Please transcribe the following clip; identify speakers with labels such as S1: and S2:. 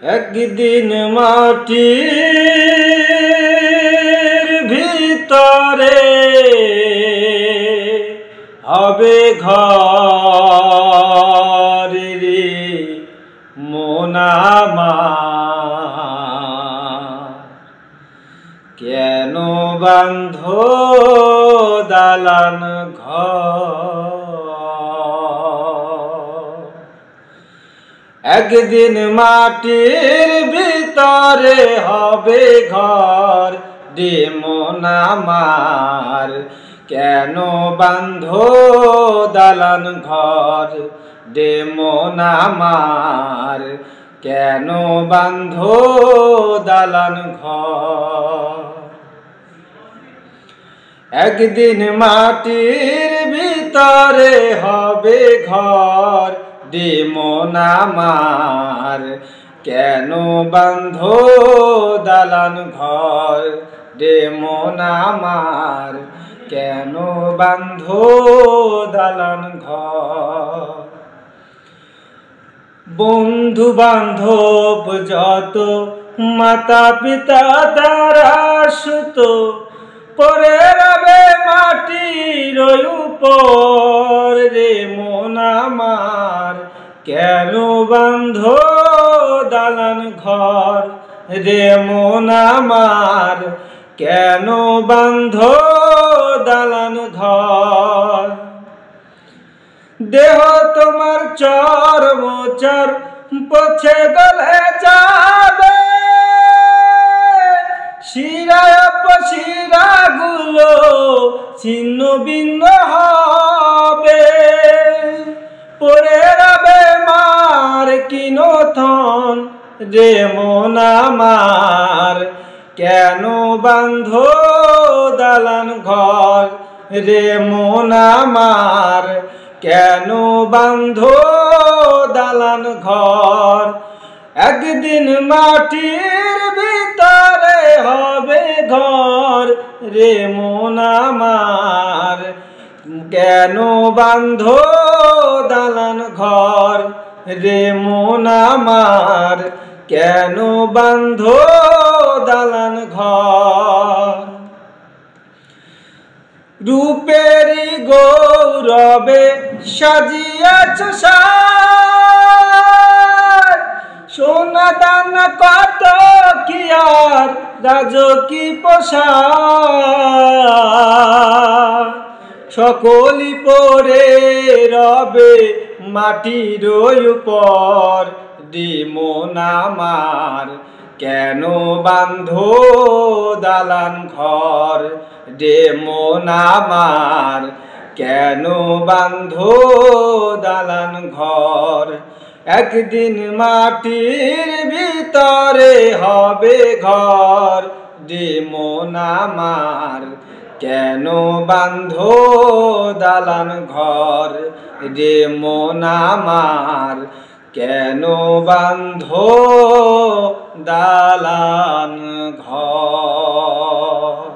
S1: একদিন মাটির ভিতরে হবে ঘর রে মন আমার, কেন বাঁধো দালান ঘর। একদিন মাটির ভিতরে হবে ঘর রে মন আমার, কেন বাঁধো দালান ঘর রে মন আমার, কেন বাঁধো দালান ঘর। একদিন মাটির ভিতরে হবে ঘর রে মন আমার, কেন বাঁধো দালান ঘর রে মন আমার, কেন বাঁধো দালান ঘর। বন্ধু বান্ধব যত মাতা পিতা তারা সুত পরে রবে মাটির উপর রে মন আমার, কেন বাঁধো দালান ঘর রে মন আমার, কেন বাঁধো দালান ঘর। দেহ তোমার চর্মচর পছে গলে যাবে, শিরায় শিরাগুলো ছিন্ন ভিন্ন হবে, পরে রবে মার কিনথন রে মন আমার, কেন বাঁধো দালান ঘর রে মন আমার, কেন বাঁধো দালান ঘর। একদিন মাটির ভিতরে হবে ঘর রে মন আমার, কেন বাঁধো দালান ঘর রে মন আমার, কেন বাঁধো দালান ঘর। রূপেরি গৌরবে সাজিয়াছ সাজ, সোনা দানা কত কি আর রাজকী পোশাক, সকলি পরে রবে মাটির উপর রে মন আমার, কেন বাঁধো দালান ঘর রে মন আমার, কেন বাঁধো দালান ঘর। একদিন মাটির ভিতরে হবে ঘর রে মন আমার, কেন বাঁধো দালান ঘর রে মন আমার, কেন বাঁধো দালান ঘর।